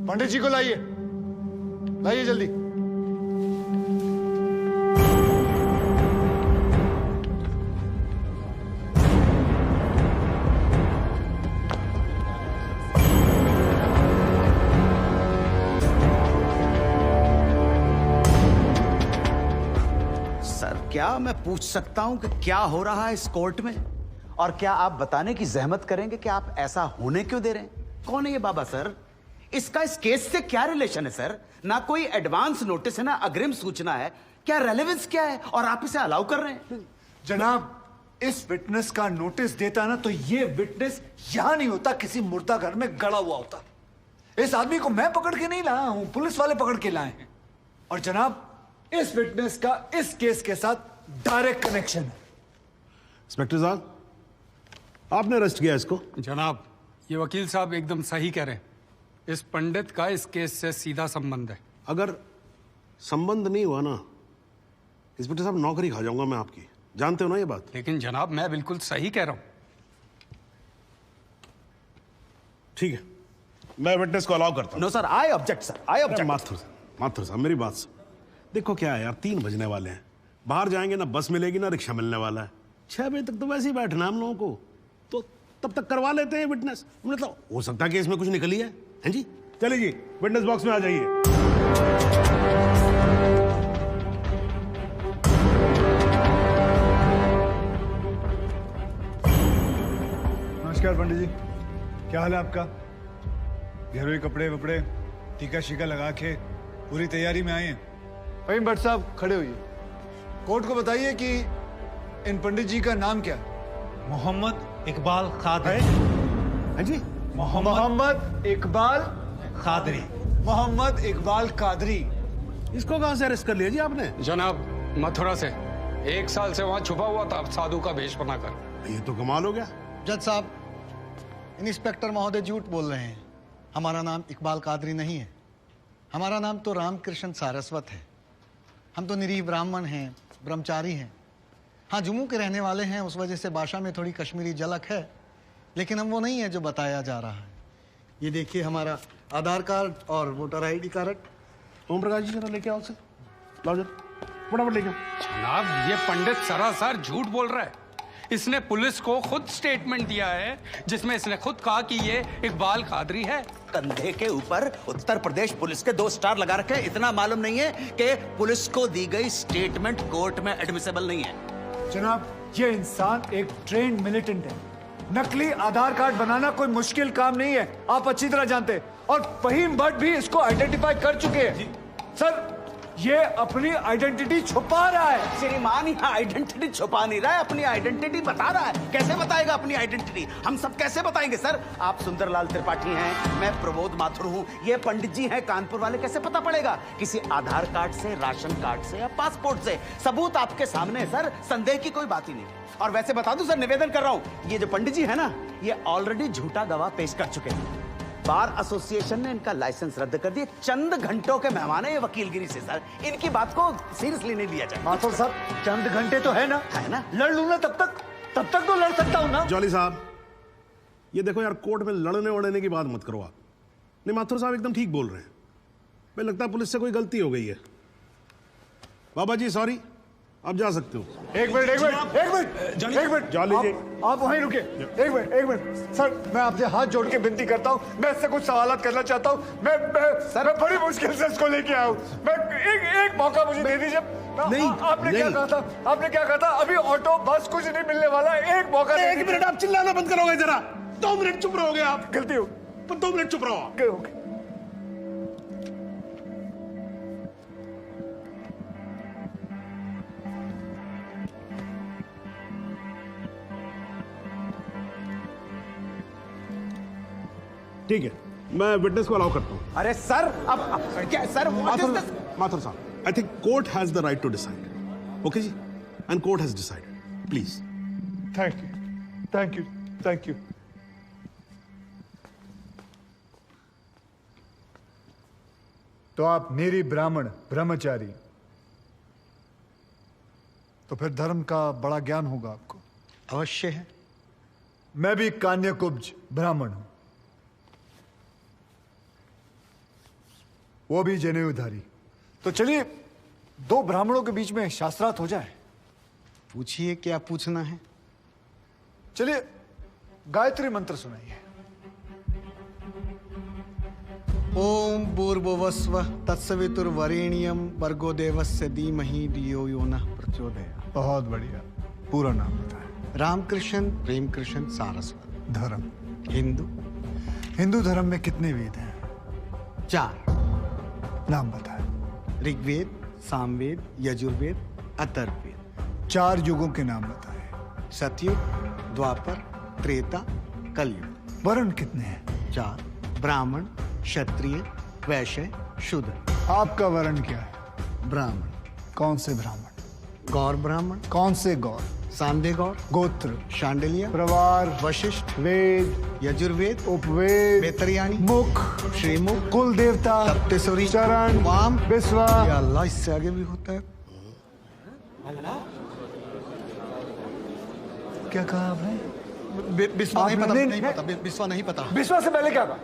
पंडित जी को लाइए, लाइए जल्दी। क्या मैं पूछ सकता हूं कि क्या हो रहा है इस कोर्ट में? और क्या आप बताने की जहमत करेंगे कि आप ऐसा होने क्यों दे रहे हैं? कौन है ये बाबा सर? इसका इस केस से क्या रिलेशन है सर? ना कोई एडवांस नोटिस है, ना अग्रिम सूचना है। क्या रेलेवेंस क्या है और आप इसे अलाउ कर रहे हैं? जनाब, इस विटनेस का नोटिस देता ना तो ये विटनेस यहां नहीं होता, किसी मुर्दा घर में गड़ा हुआ होता। इस आदमी को मैं पकड़ के नहीं लाया हूं, पुलिस वाले पकड़ के लाए हैं। और जनाब, इस विटनेस का इस केस के साथ डायरेक्ट कनेक्शन है। इंस्पेक्टर साहब, आपने अरेस्ट किया इसको? जनाब, ये वकील साहब एकदम सही कह रहे हैं। इस पंडित का इस केस से सीधा संबंध है। अगर संबंध नहीं हुआ ना, इंस्पेक्टर साहब, नौकरी खा जाऊंगा मैं आपकी। जानते हो ना ये बात? लेकिन जनाब, मैं बिल्कुल सही कह रहा हूं। ठीक है, मैं विटनेस को अलाउ करता हूं। No sir, I object sir, I object. Mathur साहब, मेरी बात सुन। देखो क्या है यार, 3 बजने वाले हैं, बाहर जाएंगे ना बस मिलेगी ना रिक्शा मिलने वाला है। 6 बजे तक तो वैसे ही बैठना हम लोगों को, तो तब तक करवा लेते हैं विटनेस। मतलब हो सकता है कि इसमें कुछ निकली है। हैं जी? चलिए जी, विटनेस बॉक्स में आ जाइए। नमस्कार पंडित जी, क्या हाल है आपका? घरेलू कपड़े वपड़े टीका शीका लगा के पूरी तैयारी में आए हैं। फहीम भट्ट साहब, खड़े होइए। कोर्ट को बताइए कि इन पंडित जी का नाम क्या है? मोहम्मद इकबाल कादरी। हैं जी? मोहम्मद इकबाल कादरी। मोहम्मद इकबाल कादरी। इसको कहां से अरेस्ट कर लिया जी आपने? जनाब, मथुरा से 1 साल से वहां छुपा हुआ था साधु का भेष बनाकर। ये तो कमाल हो गया। जज साहब, इंस्पेक्टर महोदय झूठ बोल रहे हैं। हमारा नाम इकबाल कादरी नहीं है। हमारा नाम तो रामकृष्ण सारस्वत है। हम तो निरीह ब्राह्मण हैं, ब्रह्मचारी हैं। हाँ, जम्मू के रहने वाले हैं, उस वजह से भाषा में थोड़ी कश्मीरी झलक है, लेकिन हम वो नहीं है जो बताया जा रहा है। ये देखिए हमारा आधार कार्ड और voter ID card. Om Prakash ji, जरा लेके आओ उसे। लाओ जरा, फटाफट लेके आओ। जनाब, ये पंडित सरासर झूठ बोल रहा है। इसने पुलिस को खुद स्टेटमेंट दिया है जिसमें इसने खुद कहा कि ये इकबाल कादरी है। कंधे के ऊपर उत्तर प्रदेश पुलिस के 2 स्टार लगा रखे हैं। इतना मालूम नहीं है कि पुलिस को दी गई स्टेटमेंट कोर्ट में एडमिसेबल नहीं है। जनाब, ये इंसान एक ट्रेन्ड मिलिटेंट है। नकली आधार कार्ड बनाना कोई मुश्किल काम नहीं है, आप अच्छी तरह जानते हैं। और फहीम भट्ट भी इसको आइडेंटिफाई कर चुके हैं। सर, ये अपनी आइडेंटिटी छुपा रहा है। श्रीमान यहाँ आइडेंटिटी छुपा नहीं रहा है, अपनी आइडेंटिटी बता रहा है। कैसे बताएगा अपनी आइडेंटिटी? हम सब कैसे बताएंगे सर? आप सुंदरलाल त्रिपाठी हैं, मैं प्रबोध माथुर हूँ, ये पंडित जी हैं कानपुर वाले। कैसे पता पड़ेगा? किसी आधार कार्ड से, राशन कार्ड से या पासपोर्ट से। सबूत आपके सामने है सर, संदेह की कोई बात ही नहीं। और वैसे बता दूं सर, निवेदन कर रहा हूं, ये जो पंडित जी है ना, ये ऑलरेडी झूठा गवाह पेश कर चुके हैं। बार एसोसिएशन ने इनका लाइसेंस रद्द कर दिया। चंद घंटों के मेहमान है ये वकीलगिरी से सर, इनकी बात को सीरियसली नहीं लिया जाए। माथुर साहब, चंद घंटे तो है ना, लड़ लूं ना तब तक तो लड़ सकता हूं ना। जॉली साहब, ये देखो यार, कोर्ट में लड़ने वड़ने की बात मत करो आप। नहीं, माथुर साहब एकदम ठीक बोल रहे हैं। मुझे लगता है पुलिस से कोई गलती हो गई है। बाबा जी सॉरी, आप जा सकते हो। एक मिनट जॉली जी, आप वहीं रुके। एक मिनट सर, मैं आपसे हाथ जोड़ के विनती करता हूँ, मैं इससे कुछ सवालात करना चाहता हूँ। मैं बड़ी मुश्किल से इसको लेके आया हूँ। मैं एक मौका मुझे दे दीजिए। नहीं, आपने क्या कहा था? आपने क्या कहा था? अभी ऑटो बस कुछ नहीं मिलने वाला, एक मौका। 1 मिनट आप चिल्लाना बंद करोगे जरा? 2 मिनट चुप रहोगे आप? गलती हो, 2 मिनट चुप रहो आप। ओके। ठीक है, मैं विटनेस को अलाउ करता हूँ। अरे सर, अब क्या सर? माथुर साहब, I think court has the right to decide. Okay जी, and court has decided. Please. Thank you. तो आप निरी ब्राह्मण ब्रह्मचारी, तो फिर धर्म का बड़ा ज्ञान होगा आपको। अवश्य है। मैं भी कान्यकुब्ज ब्राह्मण हूं। वो भी जनेऊधारी। तो चलिए 2 ब्राह्मणों के बीच में शास्त्रार्थ हो जाए। पूछिए क्या पूछना है। चलिए गायत्री मंत्र सुनाइए। ओम भूर्भुवस्व तत्सवितुर्वरेण्यम भर्गो देवस्य धीमहि धियो यो नः प्रचोदयात्। बहुत बढ़िया, पूरा नाम बताएं। रामकृष्ण प्रेमकृष्ण सारस्वत। धर्म? हिंदू। हिंदू धर्म में कितने वेद हैं? 4। नाम बताएं। ऋग्वेद, सामवेद, यजुर्वेद, अथर्ववेद। 4 युगों के नाम बताएं। सतयुग, द्वापर, त्रेता, कलयुग। वर्ण कितने हैं? 4। ब्राह्मण, क्षत्रिय, वैश्य, शूद्र। आपका वर्ण क्या है? ब्राह्मण। कौन से ब्राह्मण? गौर ब्राह्मण। कौन से गौर? सांदे गौर। गोत्र? शांडिल्य। प्रवार? वशिष्ठ। वेद? यजुर्वेद। उपवेद? बेतरियाणी। मुख? श्रीमुख। कुल देवता? सप्तसुरी। चरण? वाम। विश्वा? या अल्लाह, इससे आगे भी होता है। क्या कहा आपने? बिस्वा नहीं पता, आपने- नहीं पता, बिस्वा नहीं पता। विश्वा से पहले क्या कहा?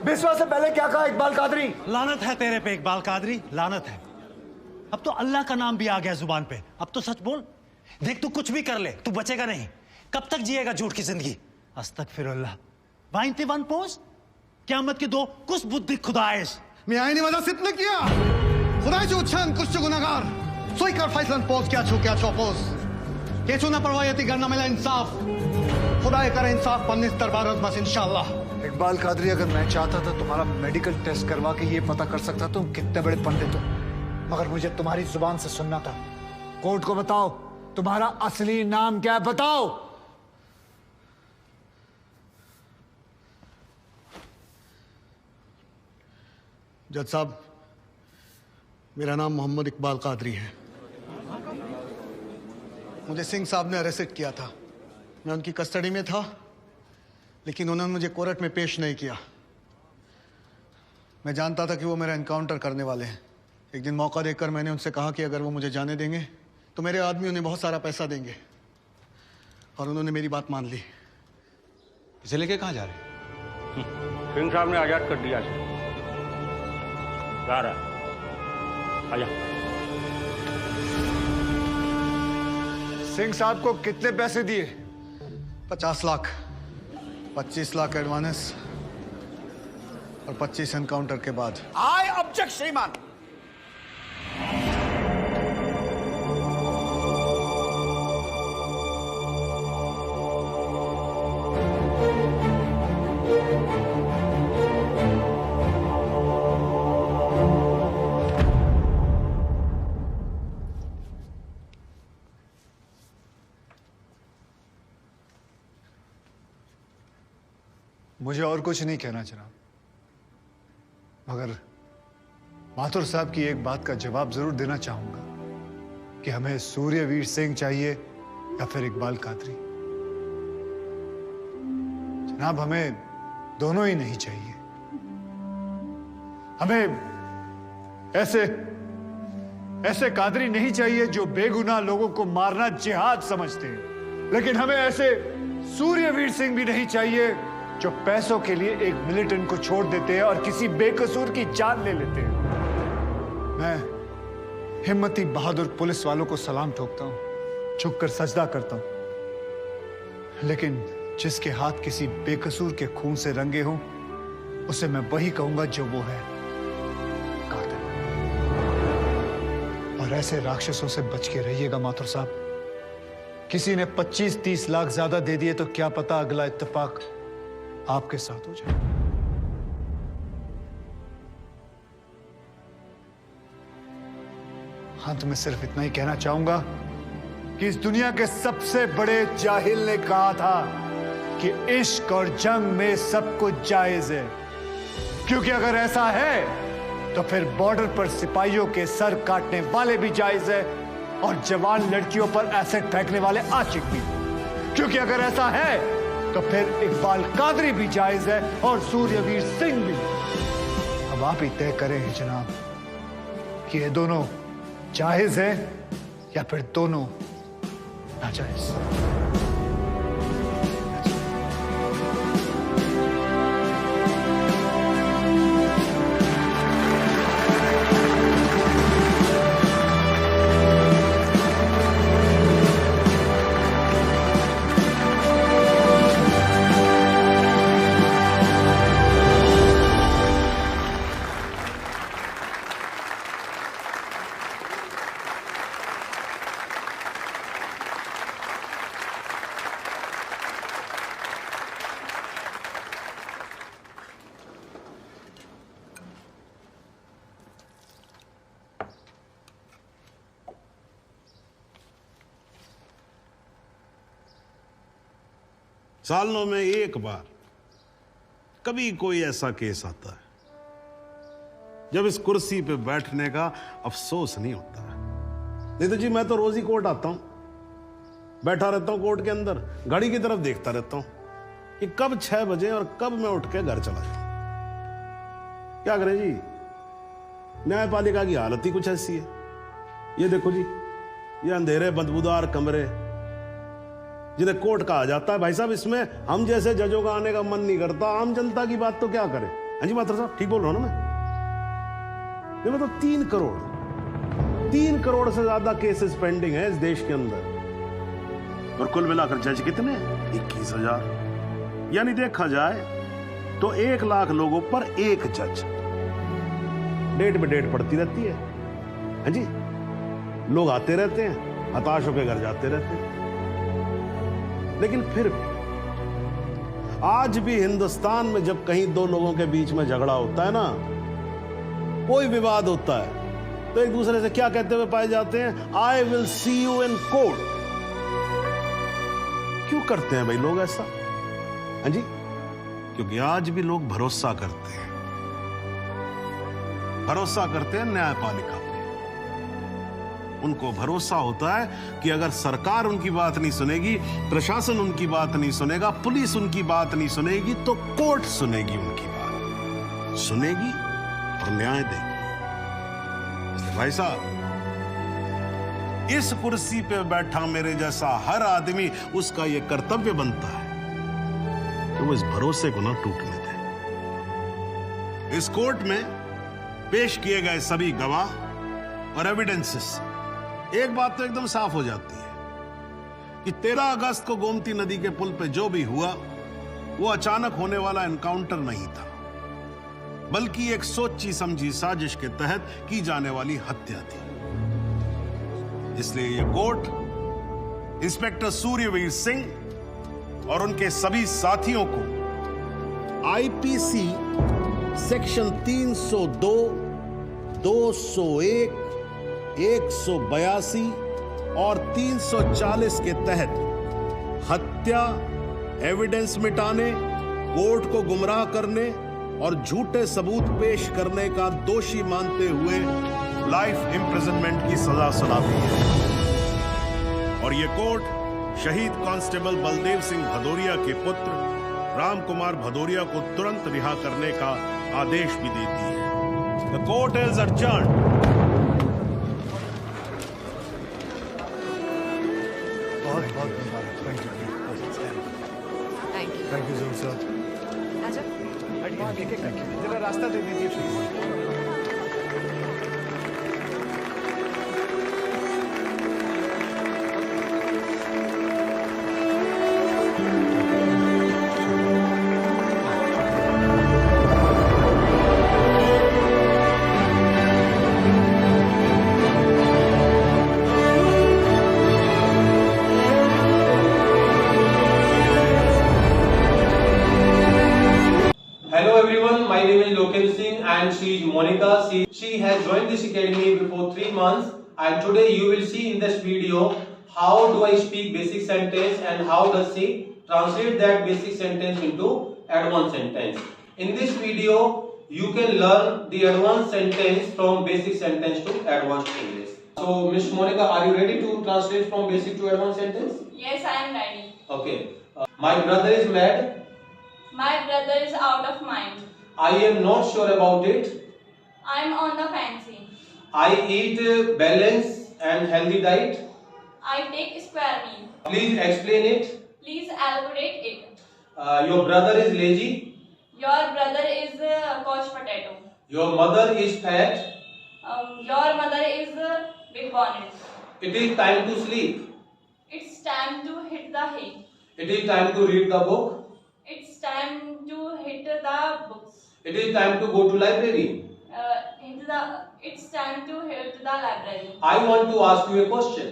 विश्वा से पहले क्या कहा इकबाल कादरी? लानत है तेरे पे इकबाल कादरी, लानत है। अब तो अल्लाह का नाम भी आ गया जुबान पे। अब तो सच बोल। देख तू कुछ भी कर ले, तू बचेगा नहीं। कब तक जिएगा झूठ की जिंदगी? अस्तगफिरुल्लाह। वाइनते वन पोस क़यामत के 2 कुछ बुद्धि खुदाइश। मैं आईने वाला सिद्ध किया। खुदाचे उच्छान कुछ गुनाहगार सोई कर फैसलन पोस क्या छू क्या चौपोस के छू ना परवायती करना मिला इंसाफ। खुदा करे इंसाफ पन्नीस दरबार बस इंशाल्लाह। इकबाल कादरी, अगर मैं चाहता था तुम्हारा मेडिकल टेस्ट करवा के ये पता कर सकता तुम कितने बड़े पंडित हो, मगर मुझे तुम्हारी जुबान से सुनना था। कोर्ट को बताओ तुम्हारा असली नाम क्या है, बताओ। जज साहब, मेरा नाम मोहम्मद इकबाल कादरी है। मुझे सिंह साहब ने अरेस्ट किया था। मैं उनकी कस्टडी में था, लेकिन उन्होंने मुझे कोर्ट में पेश नहीं किया। मैं जानता था कि वो मेरा एनकाउंटर करने वाले हैं। एक दिन मौका देकर मैंने उनसे कहा कि अगर वो मुझे जाने देंगे तो मेरे आदमी उन्हें बहुत सारा पैसा देंगे, और उन्होंने मेरी बात मान ली। इसे लेके कहाँ जा रहे हैं? सिंह साहब ने आजाद कर दिया इसे। जा रहा है, आजा। सिंह साहब को कितने पैसे दिए? 50 लाख, 25 लाख एडवांस और 25 एनकाउंटर के बाद। आई ऑब्जेक्ट श्रीमान। मुझे और कुछ नहीं कहना जनाब, मगर माथुर साहब की एक बात का जवाब जरूर देना चाहूंगा कि हमें सूर्यवीर सिंह चाहिए या फिर इकबाल कादरी। जनाब, हमें दोनों ही नहीं चाहिए। हमें ऐसे कादरी नहीं चाहिए जो बेगुनाह लोगों को मारना जिहाद समझते हैं, लेकिन हमें ऐसे सूर्यवीर सिंह भी नहीं चाहिए जो पैसों के लिए एक मिलिटेंट को छोड़ देते हैं और किसी बेकसूर की जान ले लेते हैं। मैं हिम्मती बहादुर पुलिस वालों को सलाम ठोकता हूं, झुककर सजदा करता हूं, लेकिन जिसके हाथ किसी बेकसूर के खून से रंगे हों, उसे मैं वही कहूंगा जो वो है, कातिल। और ऐसे राक्षसों से बच के रहिएगा माथुर साहब। किसी ने 25-30 लाख ज्यादा दे दिए तो क्या पता अगला इत्तेफाक आपके साथ हो जाए। अंत में सिर्फ इतना ही कहना चाहूंगा कि इस दुनिया के सबसे बड़े जाहिल ने कहा था कि इश्क और जंग में सब कुछ जायज है, क्योंकि अगर ऐसा है तो फिर बॉर्डर पर सिपाहियों के सर काटने वाले भी जायज है और जवान लड़कियों पर एसिड फेंकने वाले आशिक भी, क्योंकि अगर ऐसा है तो फिर इकबाल कादरी भी जायज है और सूर्यवीर सिंह भी। अब आप ही तय करें जनाब कि ये दोनों जायज है या फिर दोनों नाजायज। सालों में एक बार कभी कोई ऐसा केस आता है जब इस कुर्सी पे बैठने का अफसोस नहीं होता है। नहीं तो जी मैं तो रोज ही कोर्ट आता हूं, बैठा रहता हूं कोर्ट के अंदर, घड़ी की तरफ देखता रहता हूं कि कब 6 बजे और कब मैं उठ के घर चला जाऊं। क्या करें जी, न्यायपालिका की हालत ही कुछ ऐसी है। ये देखो जी, ये अंधेरे बदबूदार कमरे जिन्हें कोर्ट कहा जाता है, भाई साहब इसमें हम जैसे जजों का आने का मन नहीं करता। आम जनता की बात तो क्या करें। हाँ जी मात्र साहब ठीक बोल रहा हूं ना मैं? ये मतलब 3 करोड़ से ज्यादा केसेस पेंडिंग है इस देश के अंदर, और कुल मिलाकर जज कितने? 21,000। यानी देखा जाए तो 1 लाख लोगों पर 1 जज। डेट पे डेट पड़ती रहती है। हाँ जी, लोग आते रहते हैं, हताश होकर घर जाते रहते हैं। लेकिन फिर भी आज भी हिंदुस्तान में जब कहीं 2 लोगों के बीच में झगड़ा होता है ना, कोई विवाद होता है, तो एक दूसरे से क्या कहते हुए पाए जाते हैं? I will see you in court. क्यों करते हैं भाई लोग ऐसा? हाँ जी, क्योंकि आज भी लोग भरोसा करते हैं, न्यायपालिका पे। उनको भरोसा होता है कि अगर सरकार उनकी बात नहीं सुनेगी, प्रशासन उनकी बात नहीं सुनेगा, पुलिस उनकी बात नहीं सुनेगी, तो कोर्ट सुनेगी उनकी बात, सुनेगी और न्याय देगी। भाई साहब, इस कुर्सी पे बैठा मेरे जैसा हर आदमी, उसका यह कर्तव्य बनता है कि वो इस भरोसे को ना टूटने दे। इस कोर्ट में पेश किए गए सभी गवाह और एविडेंसेस, एक बात तो एकदम साफ हो जाती है कि 13 अगस्त को गोमती नदी के पुल पे जो भी हुआ वो अचानक होने वाला एनकाउंटर नहीं था, बल्कि एक सोची समझी साजिश के तहत की जाने वाली हत्या थी। इसलिए यह कोर्ट इंस्पेक्टर सूर्यवीर सिंह और उनके सभी साथियों को आईपीसी सेक्शन 302, 201, 182 और 340 के तहत हत्या, एविडेंस मिटाने, कोर्ट को गुमराह करने और झूठे सबूत पेश करने का दोषी मानते हुए लाइफ इम्प्रिजनमेंट की सजा सुनाती है। और यह कोर्ट शहीद कांस्टेबल बलदेव सिंह भदौरिया के पुत्र राम कुमार भदौरिया को तुरंत रिहा करने का आदेश भी देती है। The court is adjourned। बहुत बहुत धन्यवाद। Thank you sir. जरा रास्ता दे दीजिए please. Hello everyone, my name is Loken Singh and she is Monica. She has joined this academy before 3 months, and today you will see in this video how do I speak basic sentence and how does she translate that basic sentence into advanced sentence. In this video you can learn the advanced sentence from basic sentence to advanced English. So Miss Monica, are you ready to translate from basic to advanced sentence? Yes, I am ready. Okay. My brother is mad. My brother is out of mind. I am not sure about it. I am on the fancy. I eat balanced and healthy diet. I take square meal. Please explain it. Please elaborate it. Your brother is lazy. Your brother is couch potato. Your mother is fat. Your mother is big bonnet. It is time to sleep. It's time to hit the hay. It is time to read the book. It's time to hit the books. It is time to go to library. It's time to hit the library. I want to ask you a question.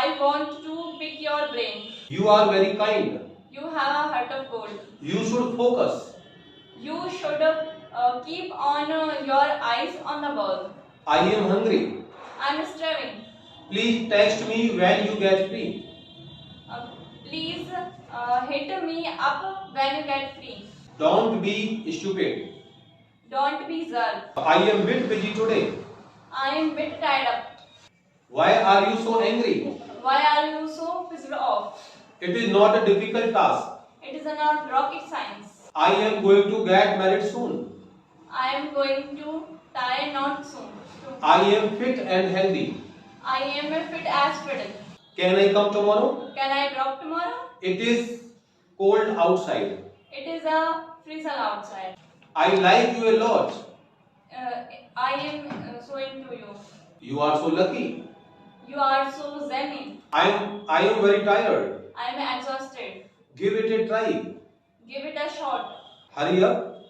I want to pick your brain. You are very kind. You have a heart of gold. You should focus. You should keep on your eyes on the ball. I am hungry. I'm starving. Please text me when you get free. Please Hit me up when you get free. Don't be stupid. Don't be zerk. I am bit busy today. I am bit tied up. Why are you so angry? Why are you so pissed off? It is not a difficult task. It is not rocket science. I am going to get married soon. I am going to tie a knot soon. I am fit and healthy. I am a fit as fiddle. Can I come tomorrow? Can I drop tomorrow? It is cold outside. It is a freezer outside. I like you a lot. I am so into you. You are so lucky. You are so zen. I am very tired. I am exhausted. Give it a try. Give it a shot. Hurry up.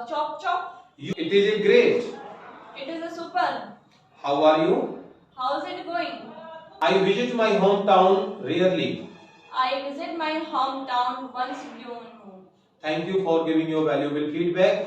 Chop chop. It is a great. It is a super. How are you? How's it going? I visit my hometown rarely. I visit my hometown once blue moon. Thank you for giving your valuable feedback.